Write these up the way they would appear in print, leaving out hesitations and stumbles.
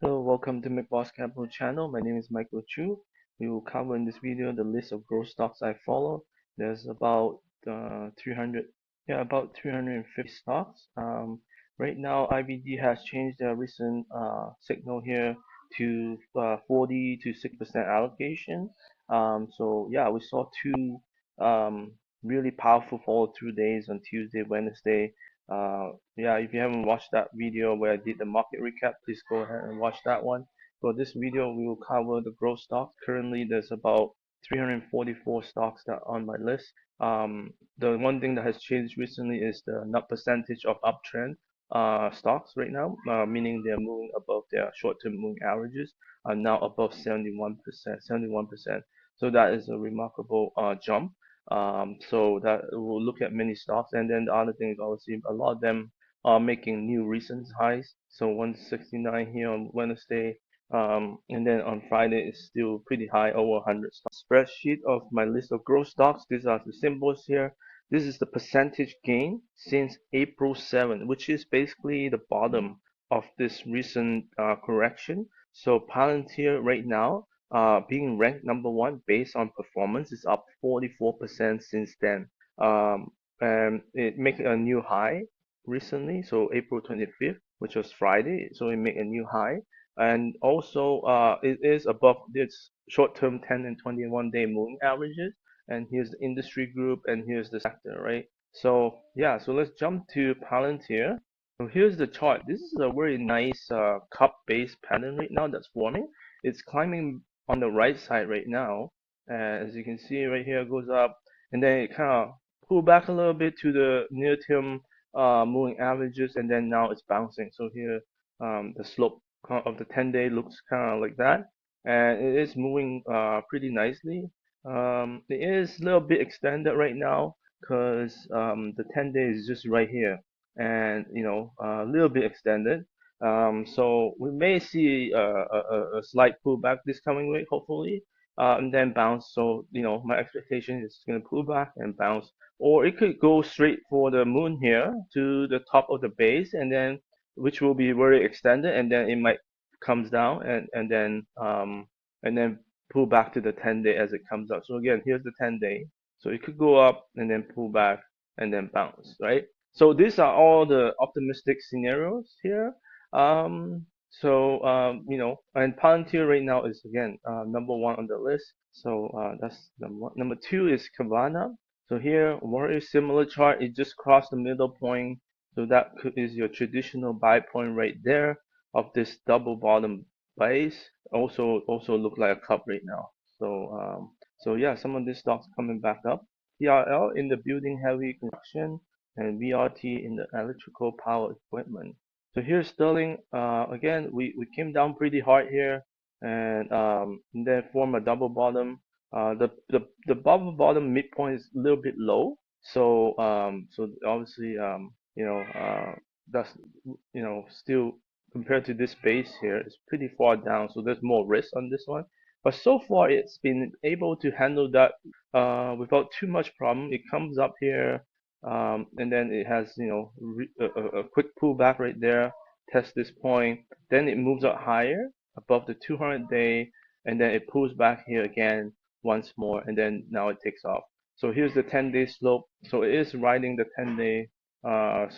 Hello, welcome to McBoss Capital channel. My name is Michael Chu. We will cover in this video the list of growth stocks I follow. There's about 350 stocks. Right now, IBD has changed their recent signal here to 40 to 6% allocation. So yeah, we saw two really powerful follow through days on Tuesday, Wednesday. Yeah, if you haven't watched that video where I did the market recap, please go ahead and watch that one. For this video, we will cover the growth stocks. Currently, there's about 344 stocks that are on my list. The one thing that has changed recently is the net percentage of uptrend stocks right now, meaning they're moving above their short-term moving averages, are now above 71%. So that is a remarkable jump. So that we'll look at many stocks, and then the other thing is obviously a lot of them are making new recent highs. So 169 here on Wednesday, and then on Friday it's still pretty high, over 100 stocks. Spreadsheet of my list of growth stocks. These are the symbols here. This is the percentage gain since April 7, which is basically the bottom of this recent correction. So Palantir right now being ranked number one based on performance is up 44% since then. And it made a new high recently, so April 25th, which was Friday, so it made a new high. And also, it is above its short-term 10 and 21-day moving averages. And here's the industry group, and here's the sector, right? So yeah, so let's jump to Palantir. So here's the chart. This is a very nice cup-based pattern right now that's forming. It's climbing on the right side right now, and as you can see right here, it goes up, and then it kind of pull back a little bit to the near-term moving averages, and then now it's bouncing. So here, the slope of the 10-day looks kind of like that, and it is moving pretty nicely. It is a little bit extended right now because the 10-day is just right here, and a little bit extended. So we may see a slight pullback this coming week, hopefully, and then bounce. So my expectation is going to pull back and bounce, or it could go straight for the moon here to the top of the base, and then which will be very extended, and then it might comes down and then pull back to the 10-day as it comes up. So again, here's the 10-day. So it could go up and then pull back and then bounce, right? So these are all the optimistic scenarios here. And Palantir right now is again number one on the list. So that's number one. Number two is Kavana. So here, very similar chart. It just crossed the middle point. So that is your traditional buy point right there of this double bottom base. Also look like a cup right now. So yeah, some of these stocks coming back up. TRL in the building heavy construction, and VRT in the electrical power equipment. So here's Sterling. Again, we came down pretty hard here, and then form a double bottom. The bottom midpoint is a little bit low, so obviously that's still compared to this base here, it's pretty far down, so there's more risk on this one. But so far, it's been able to handle that without too much problem. It comes up here, and then it has a quick pullback right there, test this point, then it moves up higher above the 200-day, and then it pulls back here again once more, and then now it takes off. So here's the 10-day slope. So it is riding the 10-day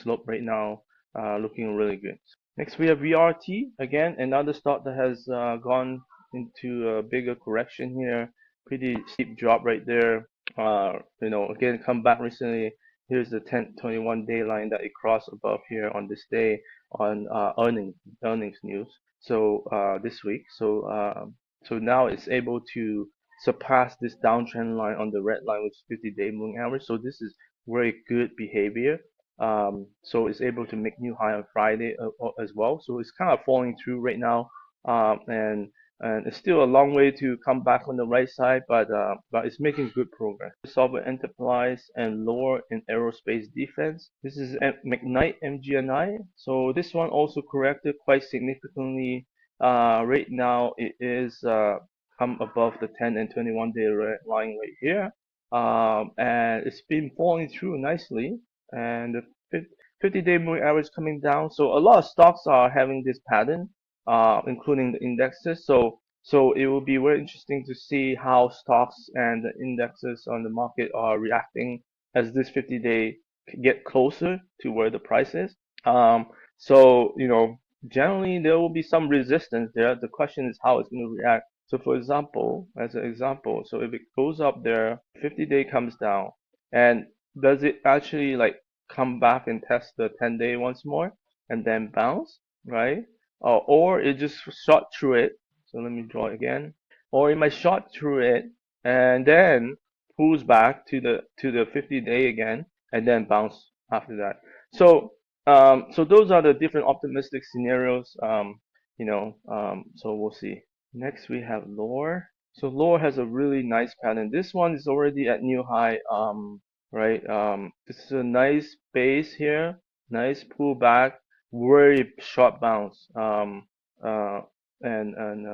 slope right now, looking really good. Next we have VRT, again another stock that has gone into a bigger correction here. Pretty steep drop right there. Again come back recently. Here's the 10-21-day line that it crossed above here on this day on earnings news. So this week. So now it's able to surpass this downtrend line on the red line, which is 50-day moving average. So this is very good behavior. So it's able to make new high on Friday as well. So it's kind of falling through right now, and it's still a long way to come back on the right side, but it's making good progress. Software enterprise and LOAR in aerospace defense. This is MGNI. So this one also corrected quite significantly. Right now it is come above the 10 and 21-day line right here, and it's been falling through nicely, and the 50-day moving average coming down. So a lot of stocks are having this pattern. including the indexes. So it will be very interesting to see how stocks and the indexes on the market are reacting as this 50-day get closer to where the price is. So, generally there will be some resistance there. The question is how it's going to react. So for example, as an example, so if it goes up there, 50-day comes down, and does it actually like come back and test the 10-day once more and then bounce, right? Or it just shot through it. So let me draw it again. Or it might shot through it and then pulls back to the 50-day again and then bounce after that. So those are the different optimistic scenarios. So we'll see. Next we have LOAR. So LOAR has a really nice pattern. This one is already at new high. Right. This is a nice base here, nice pullback, very short bounce. Uh, and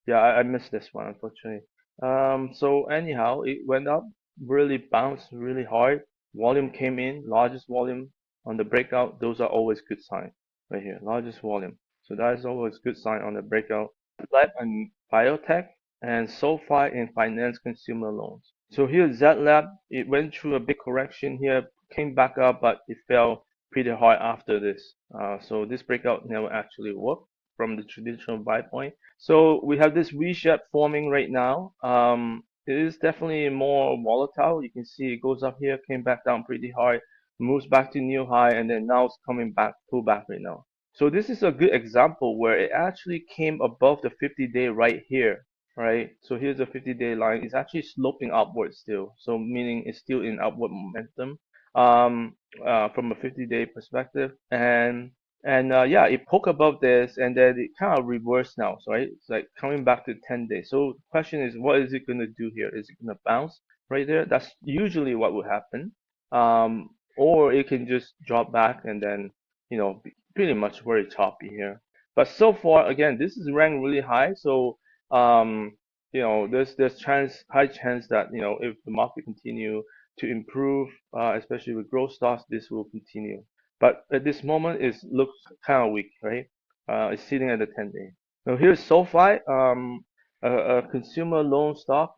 yeah, I missed this one unfortunately. So anyhow, it went up, really bounced really hard. Volume came in, largest volume on the breakout. Those are always good sign right here, largest volume. So that is always good sign on the breakout. ZLAB and biotech, and SOFI in finance consumer loans. So here ZLAB, it went through a big correction here, came back up, but it fell pretty hard after this. So this breakout never actually worked from the traditional buy point. So we have this V shape forming right now. It is definitely more volatile. You can see it goes up here, came back down pretty hard, moves back to new high, and then now it's coming back, pull back right now. So this is a good example where it actually came above the 50-day right here, right? So here's the 50-day line. It's actually sloping upwards still. So meaning it's still in upward momentum from a 50-day perspective. And yeah, it poked above this and then it kind of reversed now, so, right? It's like coming back to 10 days. So the question is, what is it going to do here? Is it going to bounce right there? That's usually what would happen. Or it can just drop back and then, pretty much very choppy here. But so far, again, this is ranked really high, so there's high chance that if the market continue to improve, especially with growth stocks, this will continue. But at this moment, it looks kind of weak, right? It's sitting at the 10-day. Now here's SoFi, a consumer loan stock,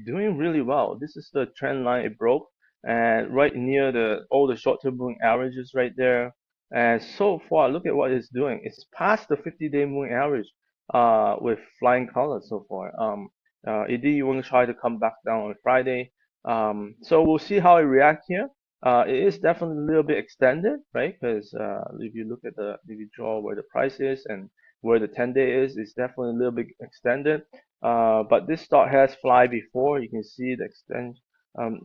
doing really well. This is the trend line it broke, and right near all the short-term moving averages right there. And so far, look at what it's doing. It's past the 50-day moving average, with flying colors so far. It did even try to come back down on Friday. So we'll see how it reacts here. It is definitely a little bit extended, right? Because if you draw where the price is and where the 10-day is, it's definitely a little bit extended. But this stock has fly before. You can see the extent,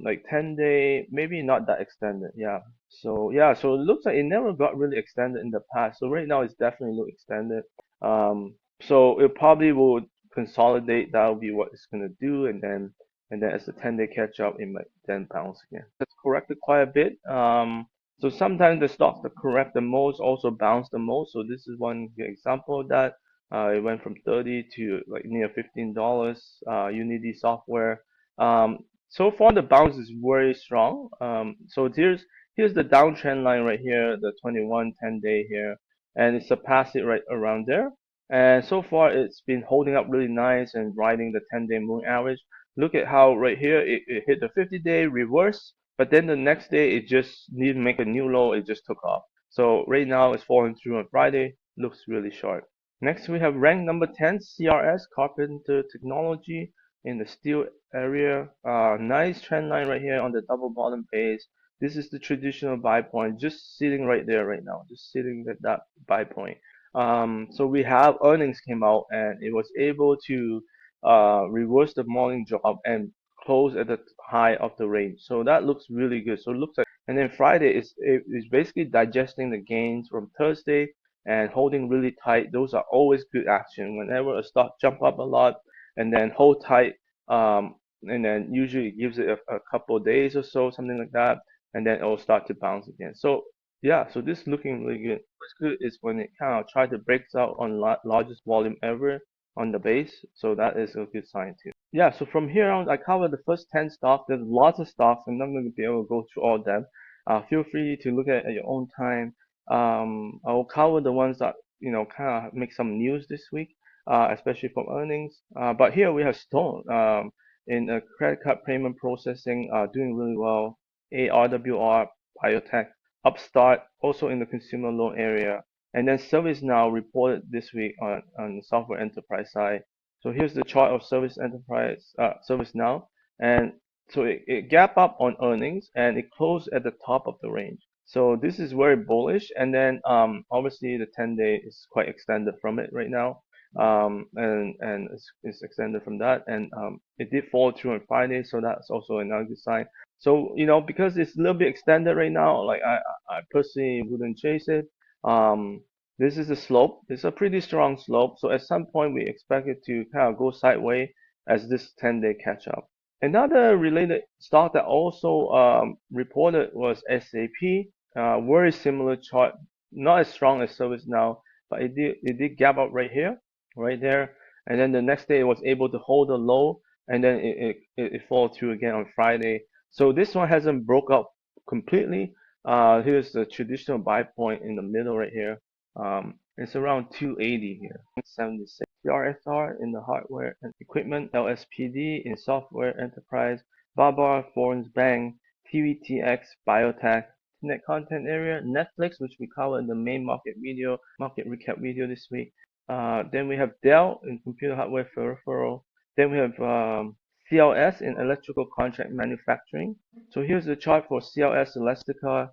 like 10-day, maybe not that extended. Yeah. So yeah, so it looks like it never got really extended in the past. So right now it's definitely look extended. So it probably will consolidate. That will be what it's gonna do, and then as the 10-day catch up, it might then bounce again. It's corrected quite a bit. So sometimes the stocks that correct the most also bounce the most. So this is one good example of that. It went from 30 to like near $15. Unity Software. So far the bounce is very strong. So here's the downtrend line right here, the 21 10-day here, and it surpassed it right around there. And so far it's been holding up really nice and riding the 10-day moving average. Look at how right here it hit the 50-day reverse, but then the next day it just didn't make a new low, it just took off. So right now it's falling through on Friday, looks really short. Next we have rank number 10, CRS, Carpenter Technology in the steel area. Nice trend line right here on the double bottom base. This is the traditional buy point, just sitting right there right now, just sitting at that buy point. So we have earnings came out and it was able to reverse the morning drop and close at the high of the range. So that looks really good. So it looks like, and then Friday is basically digesting the gains from Thursday and holding really tight. Those are always good action. Whenever a stock jump up a lot and then hold tight, and then usually it gives it a couple of days or so, something like that, and then it will start to bounce again. So yeah, so this is looking really good. What's good is when it kind of try to break out on largest volume ever on the base, so that is a good sign too. Yeah, so from here on, I covered the first 10 stocks. There's lots of stocks. I'm not going to be able to go through all of them. Feel free to look at your own time. I will cover the ones that kind of make some news this week, especially from earnings. But here we have Stone in credit card payment processing, doing really well. ARWR, biotech, Upstart, also in the consumer loan area. And then ServiceNow reported this week on the software enterprise side. So here's the chart of ServiceNow, and so it gap up on earnings and it closed at the top of the range. So this is very bullish, and then obviously the 10-day is quite extended from it right now, and it's extended from that, and it did fall through on Friday, so that's also another good sign. So because it's a little bit extended right now, like I personally wouldn't chase it. This is a slope. It's a pretty strong slope. So at some point we expect it to kind of go sideways as this 10-day catch up. Another related stock that also reported was SAP. Very similar chart, not as strong as ServiceNow, but it did gap up right here, right there, and then the next day it was able to hold a low, and then it fall through again on Friday. So this one hasn't broke up completely. Here's the traditional buy point in the middle right here. It's around 280 here, 76. CRSR in the hardware and equipment, LSPD in software enterprise, BBAR, foreign bank, TVTX, biotech, internet content area, Netflix, which we covered in the main market recap video this week. Then we have DELL in computer hardware peripheral. Then we have CLS in electrical contract manufacturing. So here's the chart for CLS Elastica.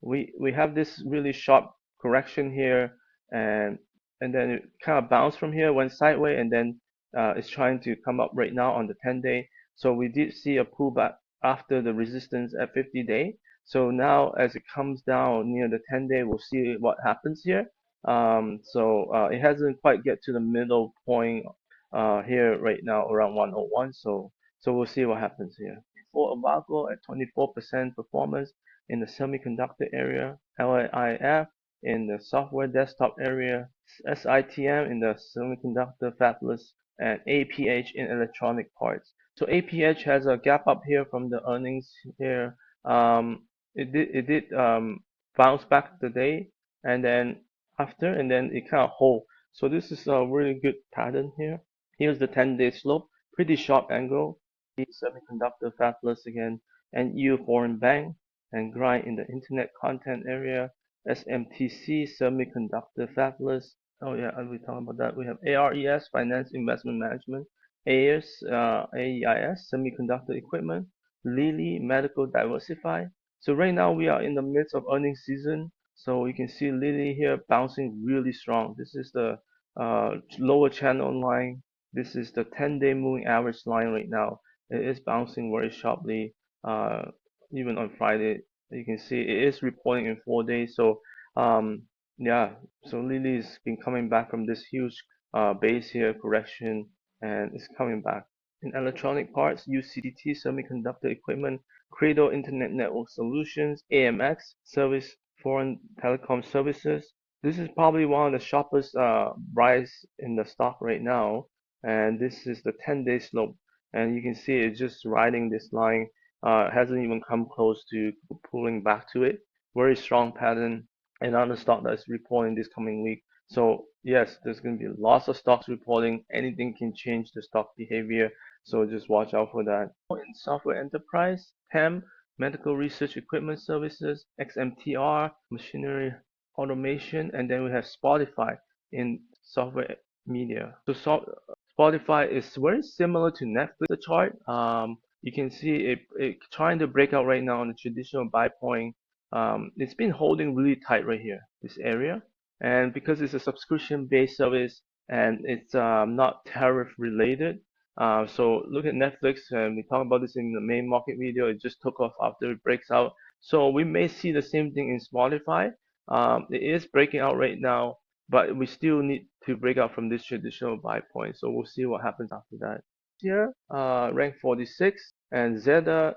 We have this really sharp correction here, and then it kind of bounced from here, went sideways, and then it's trying to come up right now on the 10-day. So we did see a pullback after the resistance at 50-day. So now as it comes down near the 10-day, we'll see what happens here. It hasn't quite get to the middle point here right now around 101. So we'll see what happens here. For AVGO at 24% performance in the semiconductor area, LIF in the software desktop area, SITM in the semiconductor fabless, and APH in electronic parts. So APH has a gap up here from the earnings here. It did bounce back today, and then it kind of hold. So this is a really good pattern here. Here's the 10-day slope, pretty sharp angle. Semiconductor fabless again, and EU foreign bank, and grind in the internet content area. SMTC semiconductor fabless. Oh yeah, we talked about that. We have ARES finance investment management, AEIS semiconductor equipment, Lilly medical diversify. So right now we are in the midst of earnings season. So you can see Lilly here bouncing really strong. This is the lower channel line. This is the 10-day moving average line right now. It is bouncing very sharply. Even on Friday, you can see it is reporting in 4 days. So yeah, so Lilly's been coming back from this huge base here correction, and it's coming back. In electronic parts, UCTT semiconductor equipment, Credo Internet Network Solutions, AMX service, foreign telecom services. This is probably one of the sharpest rise in the stock right now, and this is the 10-day slope, and you can see it's just riding this line. Hasn't even come close to pulling back to it. Very strong pattern. Another stock that's reporting this coming week. So yes, there's going to be lots of stocks reporting. Anything can change the stock behavior. So just watch out for that. In software enterprise, PEM, medical research equipment services, XMTR, machinery automation, and then we have Spotify in software media. So Spotify is very similar to Netflix. The chart, you can see it trying to break out right now on the traditional buy point. It's been holding really tight right here, this area, and because it's a subscription-based service and it's not tariff related. So look at Netflix, and we talked about this in the main market video. It just took off after it breaks out. So we may see the same thing in Spotify. It is breaking out right now, but we still need to break out from this traditional buy point. So we'll see what happens after that. Here, rank 46, and ZETA,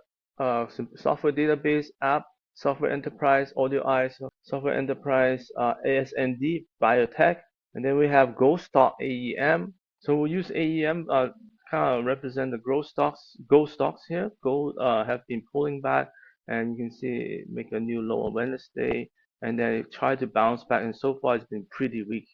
software database app, software enterprise, audio eyes, software enterprise, ASND, biotech, and then we have gold stock AEM. So we'll use AEM kind of represent the growth stocks, gold stocks here. Gold have been pulling back, and you can see it make a new low on Wednesday, and then it tried to bounce back, and so far it's been pretty weak.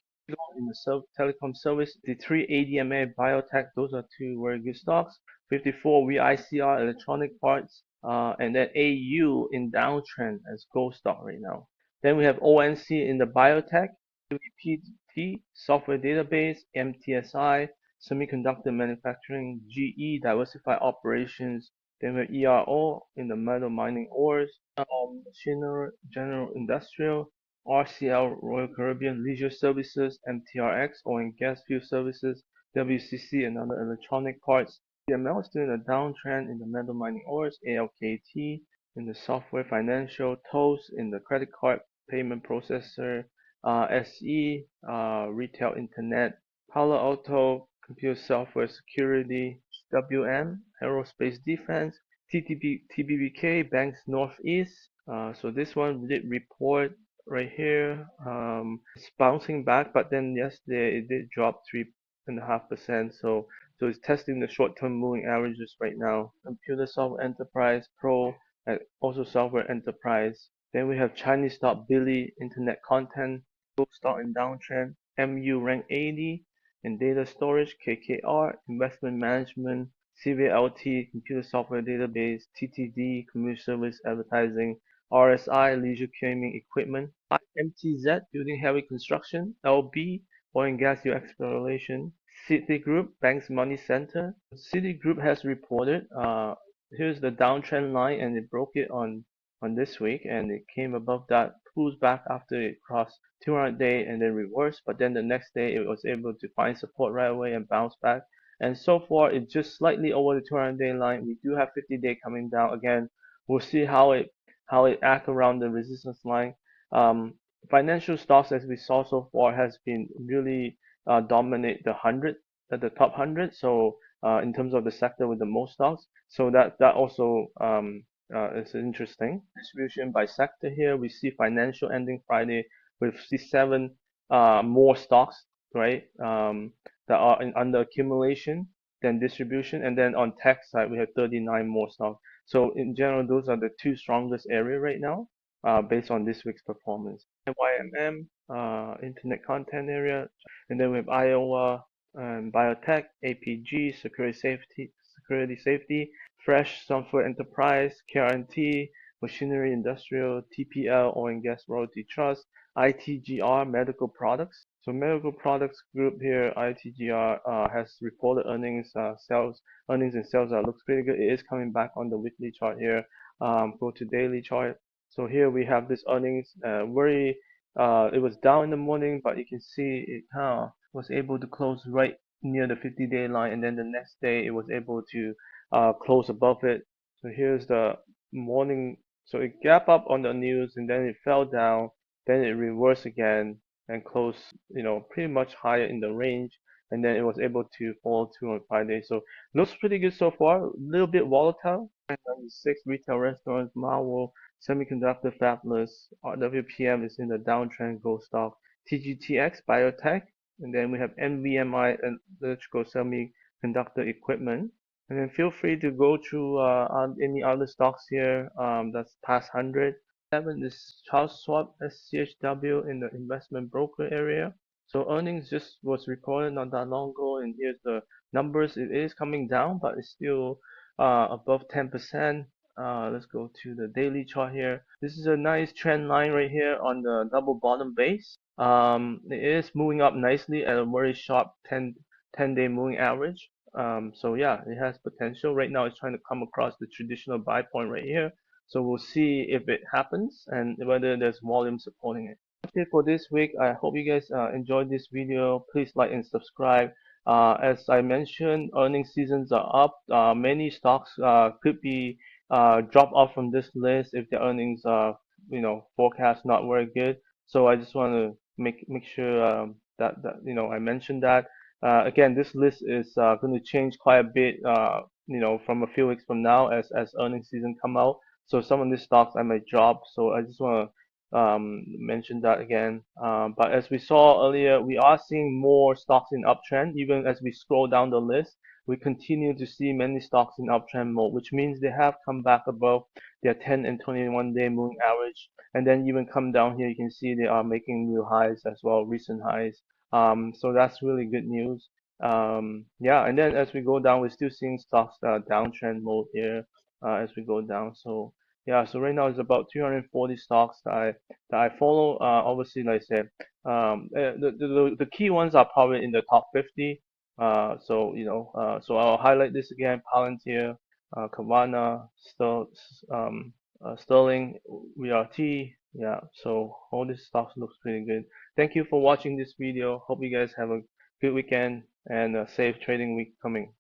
In the telecom service, the 3 ADMA biotech, those are two very good stocks. 54 VICR electronic parts, and then AU in downtrend as gold stock right now. Then we have ONC in the biotech, WPT software database, MTSI semiconductor manufacturing, GE diversified operations. Then we have ERO in the metal mining ores, general industrial, RCL Royal Caribbean Leisure Services, MTRX oil and gas fuel services, WCC and other electronic parts. CML is still in a downtrend in the metal mining ores, ALKT in the software financial, TOS in the credit card payment processor, SE retail internet, Palo Alto computer software security, WM aerospace defense, TBBK banks northeast. So this one did report right here. It's bouncing back, but then yesterday it did drop 3.5%. So it's testing the short-term moving averages right now. Computer software enterprise pro and also software enterprise. Then we have Chinese stock Billy internet content, gold stock in downtrend, MU rank 80 in data storage, KKR investment management, CVLT computer software database, TTD community service advertising, RSI leisure gaming equipment, MTZ building heavy construction, LB oil and gas exploration, Citigroup Banks Money Center. Citigroup has reported. Here's the downtrend line, and it broke it on this week, and it came above that, pulls back after it crossed 200-day and then reversed. But then the next day, it was able to find support right away and bounce back. And so far, it's just slightly over the 200-day line. We do have 50-day coming down again. We'll see how it acts around the resistance line. Financial stocks, as we saw so far, has been really dominate the top 100. So in terms of the sector with the most stocks, so that also is interesting. Distribution by sector here, we see financial ending Friday with 67 more stocks, right, that are under accumulation than distribution, and then on tech side we have 39 more stocks. So in general, those are the two strongest area right now, based on this week's performance. YMM, internet content area, and then we have Iowa, biotech, APG, security safety, fresh software enterprise, KRNT, machinery industrial, TPL, oil and gas royalty trust, ITGR, medical products. So medical products group here, ITGR, has reported earnings, earnings and sales looks pretty good. It is coming back on the weekly chart here. Go to daily chart. So here we have this earnings, it was down in the morning, but you can see it was able to close right near the 50-day line, and then the next day it was able to close above it. So here's the morning. So it gap up on the news, and then it fell down, then it reversed again and closed, pretty much higher in the range, and then it was able to fall 2 on 5 days. So looks pretty good so far. A little bit volatile. 96 retail restaurants, Marvel, semiconductor fabless, WPM is in the downtrend gold stock, TGTX biotech, and then we have NVMI and electrical semiconductor equipment. And then feel free to go through any other stocks here that's past 100. 7 is Charles Schwab SCHW in the investment broker area. So earnings just was recorded not that long ago, and here's the numbers. It is coming down, but it's still above 10%. Let's go to the daily chart here. This is a nice trend line right here on the double bottom base. It is moving up nicely at a very sharp 10-day moving average. So yeah, it has potential. Right now it's trying to come across the traditional buy point right here. So we'll see if it happens and whether there's volume supporting it. Okay, for this week, I hope you guys enjoyed this video. Please like and subscribe. As I mentioned, earnings seasons are up. Many stocks could be drop off from this list if the earnings forecast not very good. So I just want to make sure that I mentioned that. Again, this list is going to change quite a bit, from a few weeks from now as earnings season come out. So some of these stocks I might drop. So I just want to mention that again. But as we saw earlier, we are seeing more stocks in uptrend. Even as we scroll down the list, we continue to see many stocks in uptrend mode, which means they have come back above their 10 and 21-day moving average, and then even come down here. You can see they are making new highs as well, recent highs. So that's really good news. Yeah, and then as we go down, we're still seeing stocks downtrend mode here as we go down. So yeah, so right now it's about 240 stocks that I follow. Obviously, like I said, the key ones are probably in the top 50. So I'll highlight this again: Palantir, Kavana, Sterling, VRT. Yeah, so all these stocks looks pretty good. Thank you for watching this video. Hope you guys have a good weekend and a safe trading week coming.